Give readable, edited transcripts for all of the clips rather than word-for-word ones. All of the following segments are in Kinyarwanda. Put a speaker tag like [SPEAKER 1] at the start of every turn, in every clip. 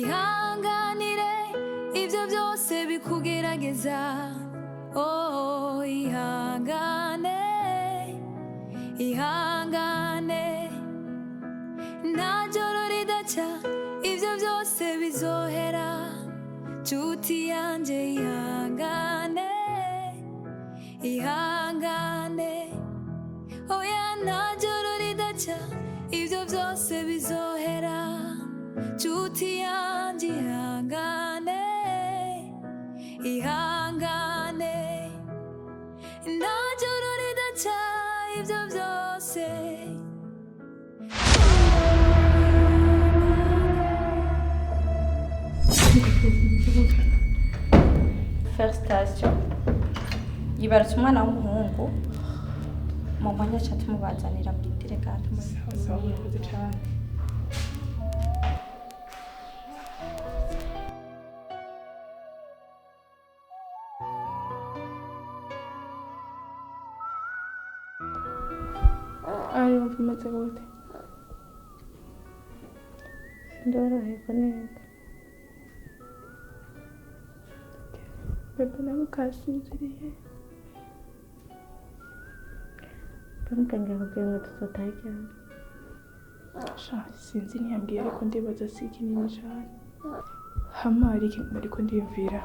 [SPEAKER 1] ihanganire ibyo byose bikugerageza oh ihangane nta joro ridaca ibyo byose bizohera nshuti yanjye ihangane oya nta joro ridaca ibyo byose bizohera nshuti yanjye ihangane nta joro ridaca ibyo byose.
[SPEAKER 2] First station yibarutse umwana w'umuhungu mu mwanya cyo tumubazanira muri diregate mu cyane.
[SPEAKER 3] Aria umeze gute?
[SPEAKER 2] Ndoroherwa neza.
[SPEAKER 3] Bebe nawe kasinziriye.
[SPEAKER 2] Muganga akubwira ngo tuzotahe cyane.
[SPEAKER 3] Sinzi ntiyambwiye ariko ndibaza si kinini cyane. Hama ari ikintu ariko ndiyumvira.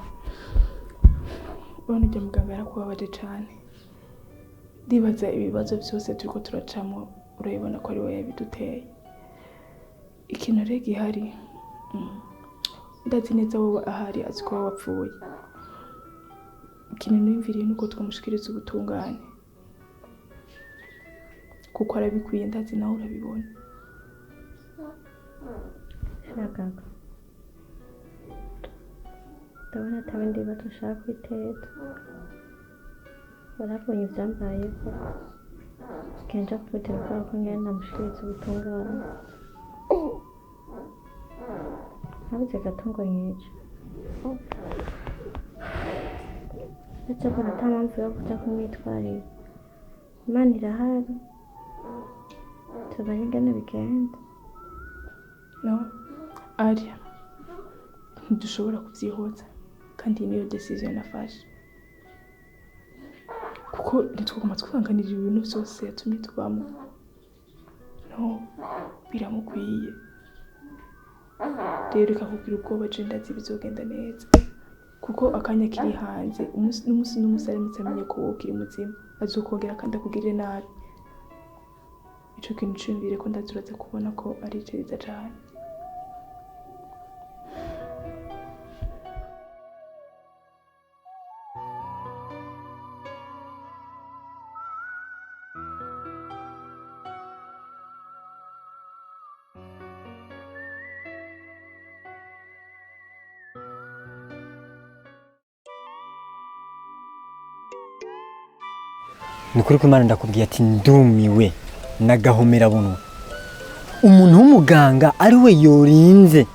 [SPEAKER 3] Ubona ujya muganga yarakubabaje cyane. Ndibaza ibibazo byose turiko turacamo urabibona ko ari we yabiduteye. Ikintu rero gihari ndazi neza wowe ahari azi ko wapfuye. Ikintu niyumviriye nuko twamushikiriza ubutungane kuko arabikwiye ndazi nawe urabibona.
[SPEAKER 2] Shakaga ndabona atabindi bato ushaka kwiteza warabonye ibyambayeho kenshi akubitira kubera ko ngenda ndamushikiriza ubutungane nabuze gato ngo nyice ndetse ko nta mpamvu yo kujya kumwitwarira. Imana irahari tubaye ingana bigenda.
[SPEAKER 3] No Aria ntidushobora kubyihuza kandi niyo decision nafashe kuko ntitwagomba twihanganira ibintu byose yatumye tubamo. No biramukwiye rero ikakubwira ubwoba je ndazi bizogenda neza kuko akanya kiri hanze n'umunsi aramutse amenye ko wowe ukiri muzima azokongera kandi akugirire nabi. Ico kintu cumvire ko ndazuraza kubona ko ari cyiza cyane.
[SPEAKER 4] Nukuri ko Imana ndakubwiye ati ndumiwe nagahomera buno. Umuntu w'umuganga ari we yorinze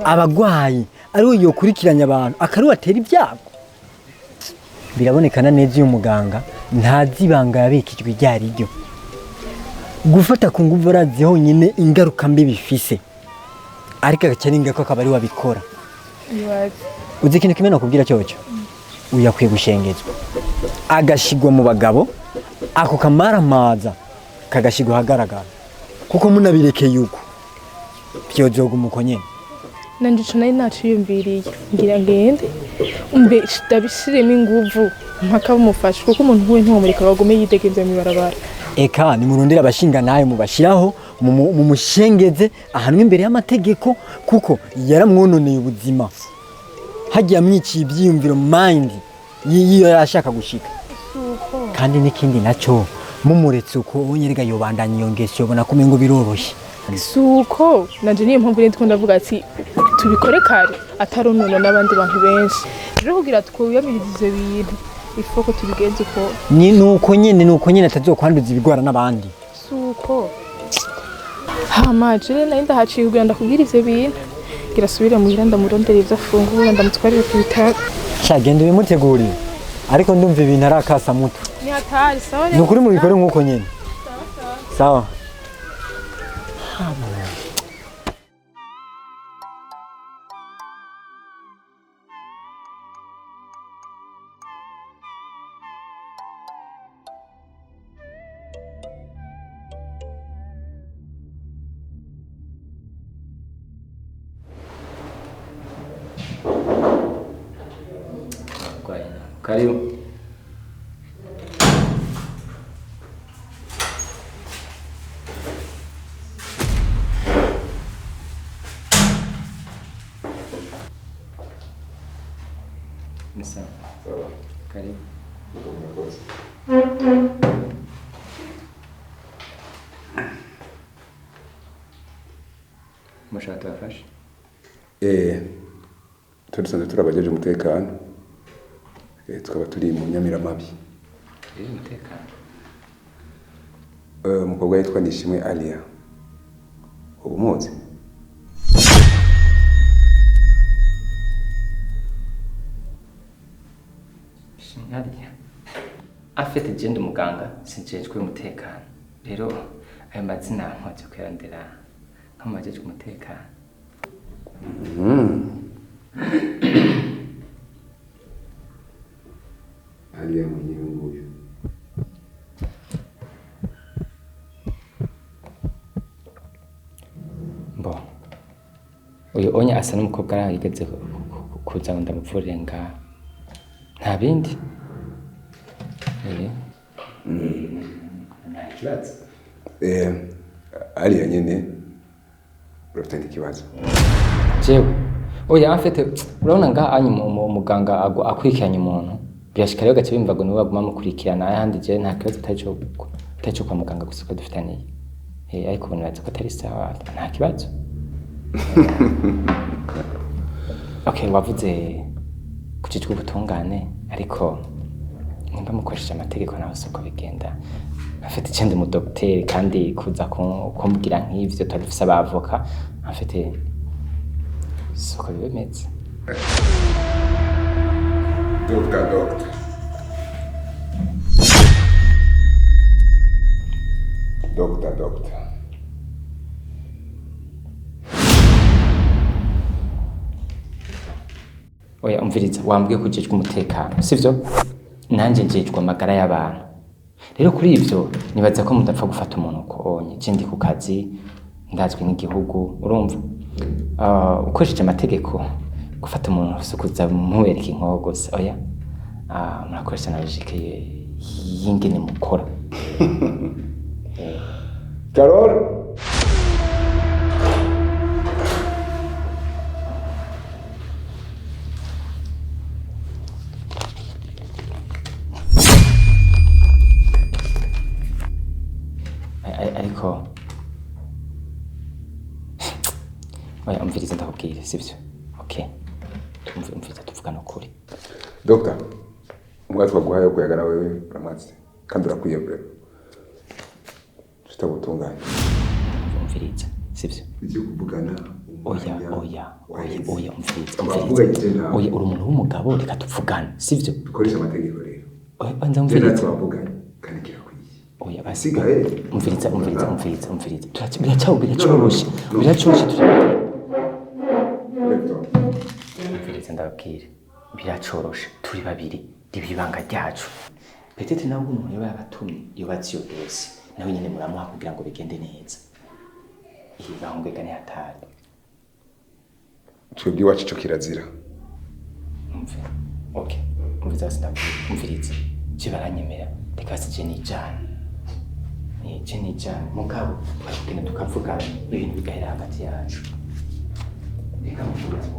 [SPEAKER 4] abagwayi, ari we yokurikiranya abantu akari watera ibyago. Birabonekana neza uyu muganga ntazibanga yabikijwe ryari ryo. Gufata ku nguvu arazi honyine ingaruka mbi bifise. Ariko agacaringa ko akaba ari wabikora. Uzi ikintu kimwe nakubwira cyoco. Uyakwiye gushengezwa. Agashigwa mu bagabo ako kamaramaza kagashigwa hagaragara kuko munabirekeye yuko byozoga umukonyene.
[SPEAKER 3] Nanje cyo nari naciyumviriye ngira ngende umbe ndabishiremo inguvu mpaka bumufasha kuko umuntu we ntomureka bagome yidegemvye mu barabara.
[SPEAKER 4] Eka ni murundira abashinga naye mubashiraho mu mushengeze ahanwe imbere y'amategeko kuko yaramwononeye ubuzima. Hagiye amwiciye ibyiyumviro mind yiyo yashaka gushika. Kandi n'ikindi nacyo mumuretse uko onyerega yobandanya yongesho yobona kumengo biroroshye
[SPEAKER 3] suko nanje niyo mpamvu ndiko ndavuga ati tubikore kare ataronona n'abandi bantu benshi rero kugira twiyamirize ibintu ifoko tubigenze uko
[SPEAKER 4] nuko nyene atazokwanduza ibigwara n'abandi
[SPEAKER 3] suko hamaje nayo ndahaciye kugira ndakubwira ivyo bintu gira subira muhira ndamurondera ivyo afungura ndamutwarira ku bitaro
[SPEAKER 4] cyagenda bimuteguriye ariko ndumva ibintu arakasa muto
[SPEAKER 3] ni hatari sawa
[SPEAKER 4] nukuri mu bikore nkuko nyene sawa
[SPEAKER 5] Karibu. Misa. Karibu. Mushaka tubafashe?
[SPEAKER 6] Turisanzwe turabajeje umutekano. Tukaba turi mu Nyamiramabi.
[SPEAKER 5] Umutekano.
[SPEAKER 6] Umukobwa yitwa Nishimwe Aria. Umuzi?
[SPEAKER 5] Aria. Afite agenda Muganga sinjejwe umutekano. Rero ayo mazina nkoze kwirandira nk'amajejwe umutekano.
[SPEAKER 6] Aria mwenyewe.
[SPEAKER 5] Mbo. Uyu onya asa n'umukobwa arigeze kuza ngo ndamuvurire nga. Nta bindi.
[SPEAKER 6] Aria nyene urafite ikibazo.
[SPEAKER 5] Jewe. Oya afite urabona nga anyi muganga akwikiranye umuntu. Birashika rero gace bimva ngo niwe baguma mukurikirana ayandi je nta kibazo tacho kwa muganga gusa ko dufitaniye. Ariko banaza ko atari sawa nta kibazo. Okay, wavuze kucicwa ubutungane ariko nimba mukoresheje amategeko naho soko bigenda. Afite ikindi mu docteur kandi kuza kumbwira nk'ivyo twadufise abavoka afite soko bimeze.
[SPEAKER 6] Doctor.
[SPEAKER 5] Oya umviriza wambwiye kujejwe umutekano sivyo nanje njejwe amagara y'abantu rero kuri ivyo nibaza ko mudapfa gufata umuntu ko onye je ndi ku kazi ndazwi n'igihugu urumva ukoresheje amategeko gufata umuntu sukuza muwereka inkogo se oya murakoresha na logique yingene mukora
[SPEAKER 6] Carol
[SPEAKER 5] ariko oya umviriza ndakubwira sivyo okay umviriza tuvugana ukuri
[SPEAKER 6] Doctor umwaka twaguhaye kuyagana wewe uramaze kandi urakwiye bro tutabutunganya
[SPEAKER 5] umviriza sivyo
[SPEAKER 6] ije kuvugana
[SPEAKER 5] oya umviriza oya uri umuntu w'umugabo reka tuvugane sivyo
[SPEAKER 6] dukoresha amategeko rero
[SPEAKER 5] oya banza umviriza
[SPEAKER 6] twavuganye kandi kirakwiye
[SPEAKER 5] oya basigaye umviriza biracyoroshe umviriza ndababwire biracoroshe turi babiri ibibanga ryacu petete nawe umuntu yaba yabatumye yubatse iyo dose nawe nyene muramuha kugira ngo bigende neza ibangwega ni hatari
[SPEAKER 6] twebwe iwacu ico kirazira
[SPEAKER 5] okay umviriza sindabwire umviriza je baranyemera reka sije nijana mugabo twashikene tukavugana ibintu bigahera hagati yacu reka mvuze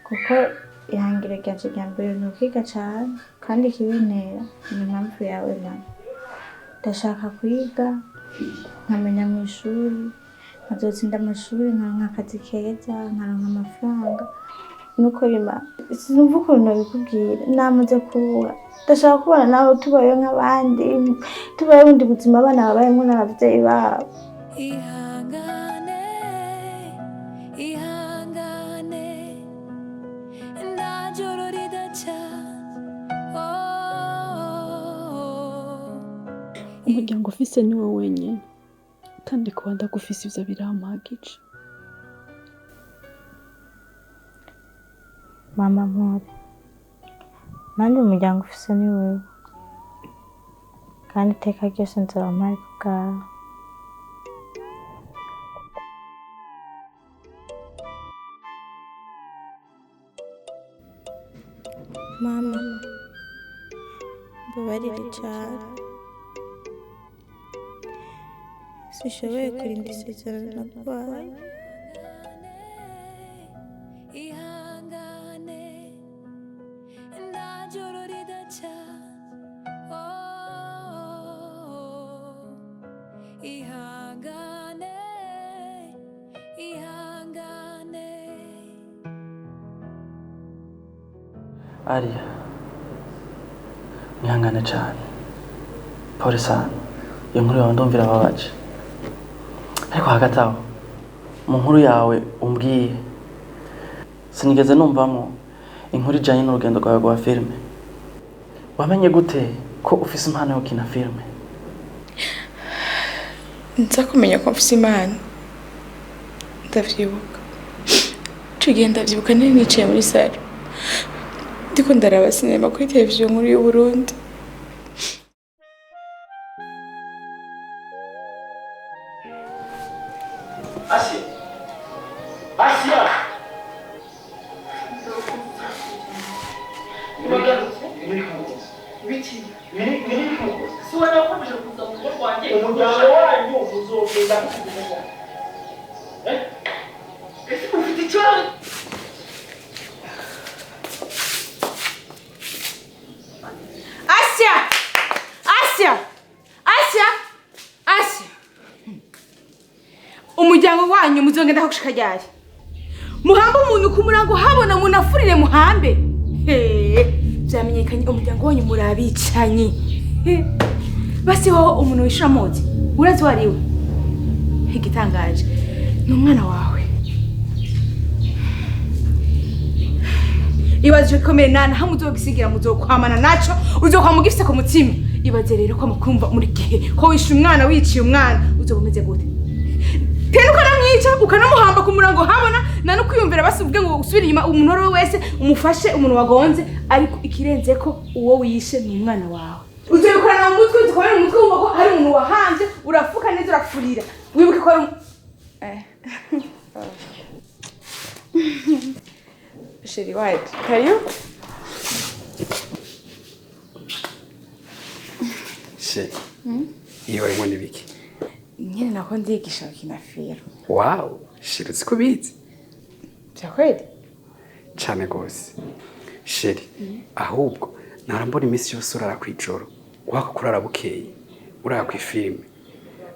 [SPEAKER 2] kuko ihangiro ryanje rya mbere ni ukwiga cyane kandi ikibintera ni impamvu yawe mama. Ndashaka kwiga nkamenya mu ishuri nkazotsinda amashuri nkaronka akazi keza nkaronka amafaranga. Nuko rima sinumva ukuntu nabikubwira namaze kuba ndashaka kubana nawe tubayeho nk'abandi tubayeho ubundi buzima abana babayemo n'ababyeyi babo.
[SPEAKER 1] Ihangane ihangane nta joro ridaca.
[SPEAKER 7] Umuryango ufise ni wowe wenyine kandi kuba ndagufise ivyo birampagije.
[SPEAKER 2] Mama Muri, nanjye umuryango ufise ni wewe kandi iteka ryose nzaba mpari ku bwawe. Mama, mbabarire cyane sishoboye kurinda isezerano naguhaye.
[SPEAKER 1] Ihangane nta joro ridaca. Ihangane ihangane.
[SPEAKER 8] Aria, ihangane cyane. Pole sana. Iyo nkuru yawe ndumvira ababaje. Ariko hagati aho, mu nkuru yawe umbwiye sinigeze numvamo inkuru ijanye n'urugendo rwawe rwa filime. Wamenye gute ko ufise impano yo gukina filime?
[SPEAKER 3] Nza kumenya ko mfise impano ndavyibuka. Tugenda ndavyibuka nari nicaye muri sare ndiko ndaraba sinema kuri televiziyo nkuru y'u Burundi.
[SPEAKER 8] Asia! Umuryango wanyu uzogenda kugira ese ufite ikibazo?
[SPEAKER 3] Asia! Asia! Asia! Asia! Umuryango wanyu muzongenda gushika ryari? Muhambe umuntu kumurango habona munafurire muhambe. Vyamenyekanye umuryango wanyu murabicanye. Basi ho umuntu wishura moti urazi wariwe. Igitangaje ni umwana wawe. Ibaze komere nana hamwe uzogisigira muzokwamana naco uzokwama gifise ku mutima. Ibaze rero ko makumva muri gihe ko wisha umwana wiciye umwana uzogumeze gute? Tenuka namwica ukanamuhamba ku murango habona nano kwiyumvira basivuge ngo usubira inyuma umuntu wese umufashe umuntu wagonze ariko ikirenze ko uwo wishe ni umwana wawe. Uzobikorana mu mutwe uzikorana mu mutwe wumva ko hari umuntu wahanze urafuka neza urafurira wibuke ko ari Sheri white kayo
[SPEAKER 9] Sheri iyo arimo nibiki
[SPEAKER 3] nyine nako ndigisha kina film.
[SPEAKER 9] Wow, Sheri uziko bizi
[SPEAKER 3] Byakweli
[SPEAKER 9] cyane gose. Sheri ahubwo narambona iminsi yose urara kwijoro wako kurara bukeye urara ku film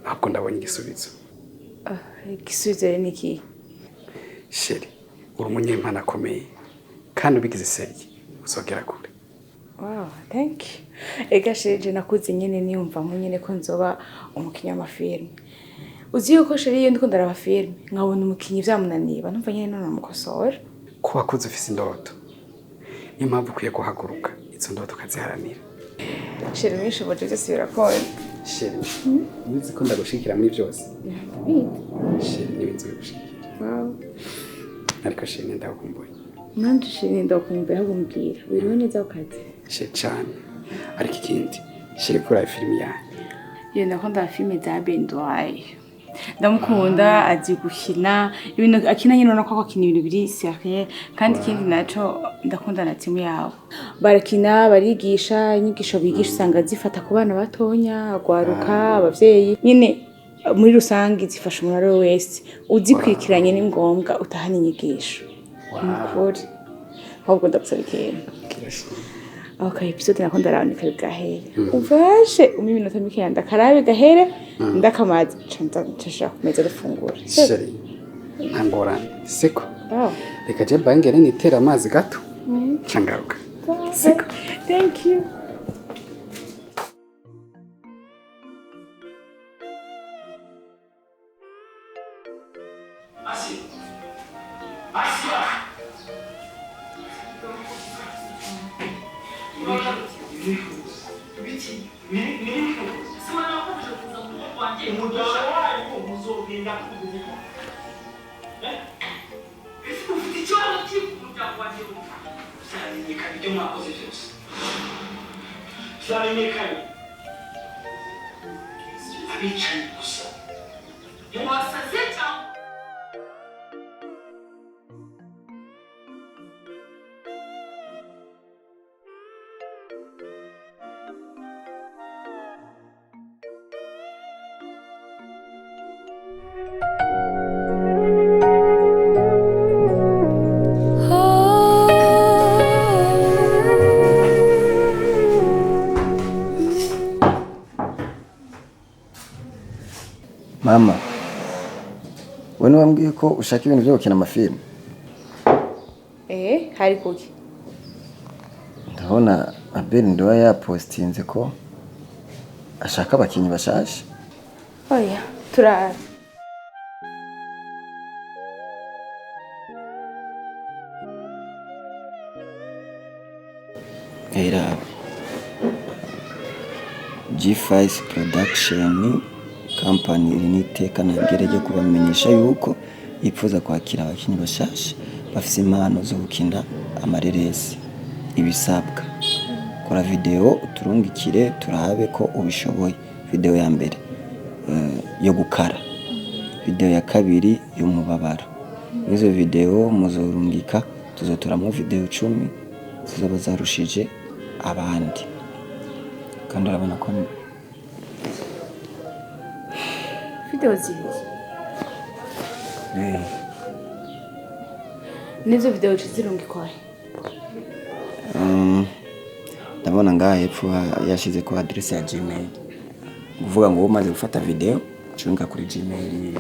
[SPEAKER 9] ahubwo ndabonye igisubizo.
[SPEAKER 3] Igisubizo ni iki?
[SPEAKER 9] Sheri uri umunyempano akomeye kandi ubigize serye uzogera kure.
[SPEAKER 3] Wow, thank you. Ega Sheri nakuze nyene niyumva nko nyene ko nzoba umukinya amafilme. Uzi yuko Sheri iyo ndiko ndaraba filme nkabona umukinyi vyamunaniba numva nyene none namukosora.
[SPEAKER 9] Ko wakuze ufise indoto niyo mpamvu ukwiye guhaguruka izo ndoto ukaziharanira.
[SPEAKER 3] Sheri nishoboje byose birakora.
[SPEAKER 9] Sheri uzi ko ndagushikira muri byose. Sheri n'ibintu bigushikira.
[SPEAKER 3] Wow.
[SPEAKER 9] Ariko Sheri ndakumbuye.
[SPEAKER 3] Nanje Sheri ndakumbuye ahumbwira wiriwe neza ukaze.
[SPEAKER 9] Sheri cyane ariko ikindi Sheri kuri filime yanjye.
[SPEAKER 3] Iyo ndakunda filime za Nduwayo. Ndamukunda azi gukina ibintu akina nyine nako akina ibintu biri sérieux kandi ikindi naco ndakunda na timu yabo. Barakina barigisha inyigisho bigisha usanga zifata ku bana batonya agwaruka abavyeyi nyine muri rusangi zifasha umuntu wese uzikwikiranye ni ngombwa utahana inyigisho. Mukuri
[SPEAKER 2] ahubwo ndagusaba ikintu. Okay, episode nako ndaraboneka bigahere. Uvashe iminota mikeya ndakarabe gahere ndakamaze nshaka kumeza gufungura.
[SPEAKER 9] Sheri. Ntangorane. Siko. Reka je bangere nitera amazi gato. Changaruka. Siko.
[SPEAKER 2] Thank you.
[SPEAKER 10] Mama, wani wambwiye ko ushaka ibintu byo gukina amafilme?
[SPEAKER 2] Hari kuki?
[SPEAKER 10] Ndabona Abel Nduwayo yapostinze ko ashaka abakinyi bashasha.
[SPEAKER 2] Oya, turara.
[SPEAKER 10] Era G.F.I.C Production company iriniteka nabwireje kubamenyesha yuko ipfuza kwakira abakinyi bashasha bafise impano zo gukina amareresi. Ibisabwa kora video uturungikire turabe ko ubishoboye. Video ya mbere yo gukara, video ya kabiri y'umubabaro. Izo video muzorungika tuzotoramo video 10 zizoba zarushije abandi. Kandi urabona ko
[SPEAKER 2] video zibiri. Nizo video zirungikwa.
[SPEAKER 10] Ndabona ngaha hepfo yashize ko adresse ya Gmail. Uvuga ngo umaze gufata video cunga kuri Gmail.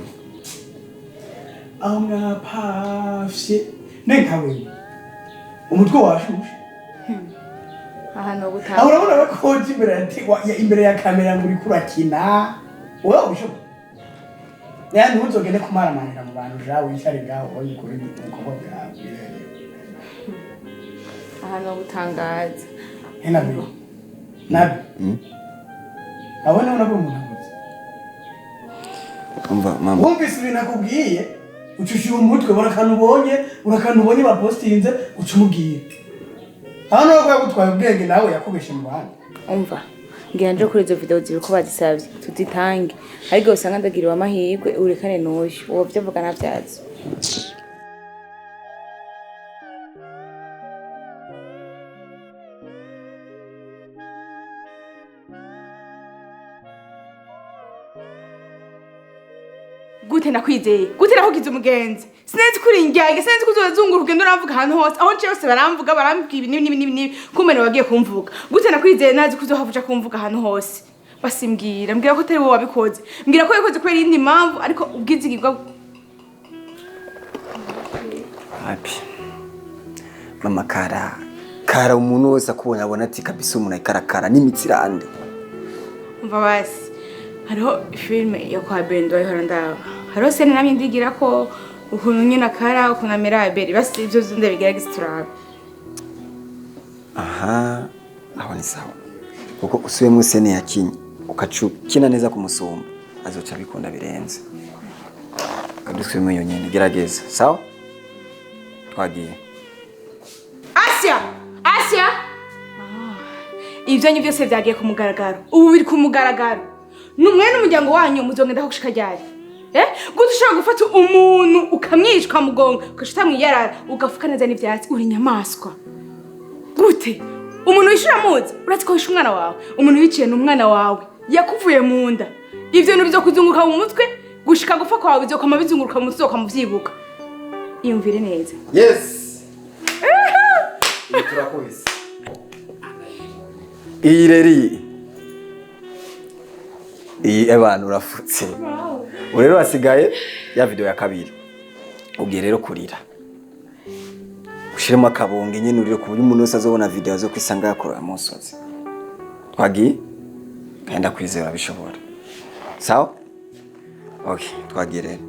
[SPEAKER 11] Amna pafye nenkawe. Umutwe washushe.
[SPEAKER 2] Aha no gutanga.
[SPEAKER 11] Urabona ko imbere ya kamera muri kurakina. Wowe ubisho. Yani ntuzogende kumaramanira mu bantu jawe wicare ngaho oyi kuri uko bwawe.
[SPEAKER 2] Aha no gutangaza.
[SPEAKER 11] Nabil. Abona unabwo umuntu.
[SPEAKER 10] Umva mama.
[SPEAKER 11] Wumvise ibintu akubwiye ucushira umutwe urakanubonye bapostinze ucumubwiye. Hano ko gutwaye ubwenge nawe yakubeshe mu bana.
[SPEAKER 2] Umva. Ngira nje kuri izo video zibiko bazisavye tuzitange. Ariko usanga ndagiriwe amahirwe urekane n'uyu. Uwo byavuga navyazi. Gute nakwizeye gute nahugize umugenzi sinzi kuri injyage sinzi kuzozunguruka ugenda uravuga ahantu hose aho nce yose baramvuga barambwiye ibi kumene wagiye kumvuga gute nakwizeye nazi kuzohavuja kumvuga ahantu hose basimbwira mbwira ko tari wowe wabikoze mbwira ko yikoze kubera indi mpamvu ariko ubwizigirwa
[SPEAKER 10] happy mama kara umuntu wese akubonye abona ati kabisa umuntu ayikarakara n'imitsirande.
[SPEAKER 2] Umva basi hariho filme yo kwa Nduwayo ndaba hariho sene namye ndigira ko ukuntu nyina kara ukuntu Mireille basi ibyo zinde bigerageza turabe.
[SPEAKER 10] Aha aho ni sawa kuko usuye mu sene yakinye ukacukina neza kumusumba azoca bikunda birenze. Kadusuye mu yonyene gerageza sawa twagiye.
[SPEAKER 2] Asia ibyo nyi byose byagiye ku mugaragaro ubu biri ku mugaragaro numwe n'umuryango wanyu muzongenda ko gushika ryari gute ushaka gufata umuntu ukamwishwa mugonga ukashita mwiyarara ugafuka neza n'ivyatsi uri nyamaswa gute umuntu wishura muzi uratse ko wisha umwana wawe umuntu wiciye n'umwana wawe yakuvuye mu nda ivyo bintu bizo kuzunguruka mu mutwe gushika gupfa kwawe bizokoma bizunguruka mu mutwe ukamuvyibuka iyumvire neza.
[SPEAKER 10] Yes turakubise. Iyi reri. Iyi abantu urafutse. Urero wasigaye ya video ya kabiri. Ugiye rero kurira. Ushiremo akabonge nyine urire ku buryo umuntu wese azobona video zo kwisanga yakora amusozi. Twagiye? Kanda kwizera bishobora. Sawa? Okay, twagiye rero.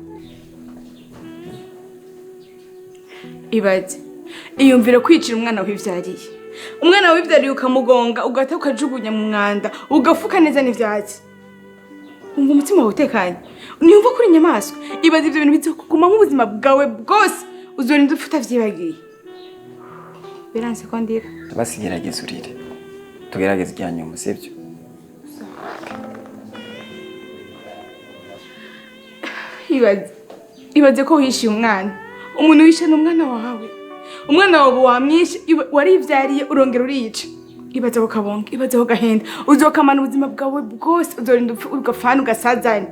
[SPEAKER 3] Ibaze iyumvira kwicira umwana wivyariye. Umwana wivyariye ukamugonga ugata ukajugunya mu mwanda ugafuka neza n'ivyatsi. Umva umutima wawe utekanye. Niyumva kuri inyamaswa. Ibaze ivyo bintu bizokuguma mu buzima bwawe bwose uzorinda ufuta vyibagiye. Biranse ko ndira.
[SPEAKER 10] Basigerageza urire. Tugerageze iryanyuma sivyo?
[SPEAKER 3] Ibaze ko wishiye umwana. Umuntu wishe n'umwana wawe. Umwana wawe wamwishe warivyariye urongera uriyica. Ibaze ko kabonga, ibaze ko gahenda. Uzokamana ubuzima bwawe bwose uzorinda ugafana ugasazana.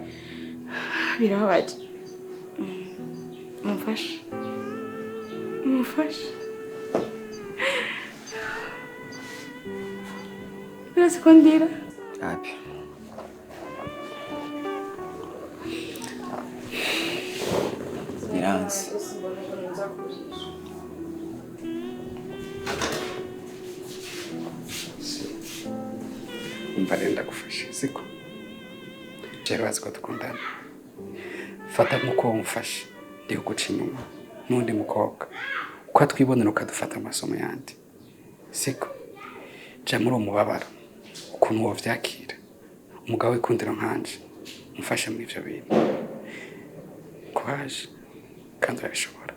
[SPEAKER 3] Birababaje. Mufashe. Birase ko ndira.
[SPEAKER 10] Abi. Miranzi.
[SPEAKER 9] Mbarenda gufasha siko. Jero aziko tukundana. Fata muko umfashe ndi guca inyuma n'undi mukobwa. Kwa twibonera ukadufata amasomo yandi. Siko. Ja muri umubabaro. Ukuntu wo vyakira. Umugabo wikundira nkanje. Mufashe muri ivyo bintu. Kwaje kandi urabishobora.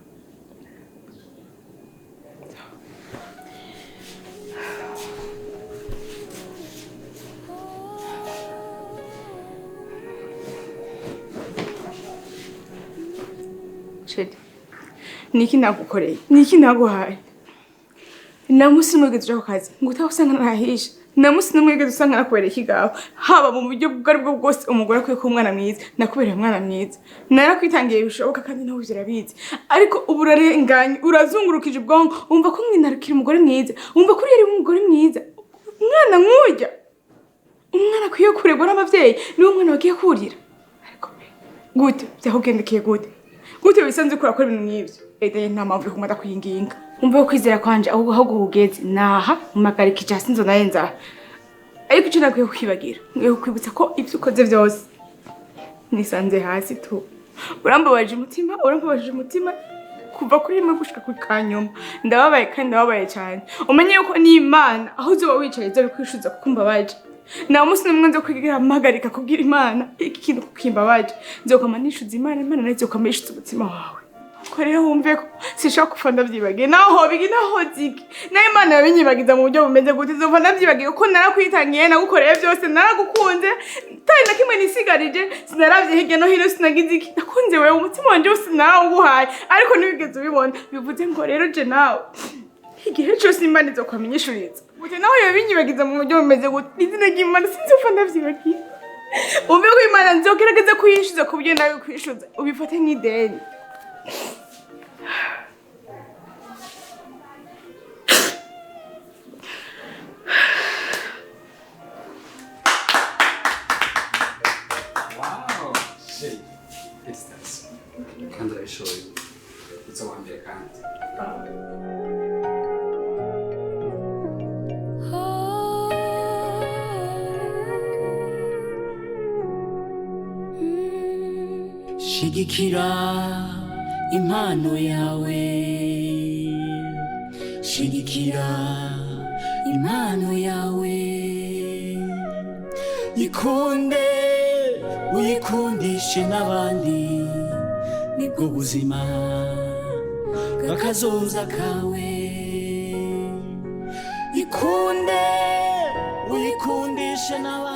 [SPEAKER 3] Niki nagukoreye? Niki naguhaye? Namusi mwege tuja ku kazi. Nguta usanga nahisha. Namusi numwege dusanga nakubereye kigaho. Haba mu buryo bwari bwo bwose umugore akwiye ko umwana mwiza. Nakubereye umwana mwiza. Narakwitangiye bishoboka kandi nawe uzirabizi. Ariko uburarenganye urazungurukije ubwonko. Umva ko mwinarukira umugore mwiza. Umva ko yari umugore mwiza. Umwana nkujya. Umwana akwiye kuregwa n'abavyeyi. Niwe umwana wagiye kurira. Ariko gute byakugendekeye gute? Gute bisanzwe kurakora ibintu nk'ivyo? Ede nta mpamvu yo kumada kuyinginga. Umva kwizera kwanje aho guhugeze naha mumagarika cyase nzo nayenza. Ariko icyo nakwiye kwibagira. Ngiye kwibutsa ko ivyo ukoze byose nisanze hasi tu. Urambabaje umutima kuva kuri rimwe gushika ku kanyuma. Ndababaye kandi ndababaye cyane. Umenye yuko ni Imana aho uzoba wicaye zo bikwishuza kukumbabaje. Na musi nimwe nzo kwigira magarika kubwira Imana iki kintu kukimbabaje. Nzokamanishuza Imana nazo kamishuza umutima wawe. Ko rero wumve ko sishaka kufanda vyibagiye naho bigi naho ziki. Na Imana yabinyibagiza mu buryo bumeze gute zofanda vyibagiye ko narakwitangiye nagukoreye byose naragukunze. Tari na kimwe nisigarije sinaravye hirya no hino sinagize iki. Nakunze wewe umutima wanje wose narawuguhaye ariko nibigeze ubibona bivuze ngo rero je nawe igihe cyose Imana izokwamenyeshuriza. Gute naho yabinyibagiza mu buryo bumeze gute izina ry'Imana sinzofanda vyibagiye. Umve ko Imana nzogerageza kuyishuza ku buryo nawe kwishuza ubifate nk'ideni.
[SPEAKER 9] Wow, shit. It's that. Can't I show you? It's a one day can't.
[SPEAKER 1] Shigikira impano yawe, shigikira impano yawe, ikunde uyikundishe n'abandi, nibwo buzima bw'akazoza kawe. Ikunde uyikundishe n'abandi.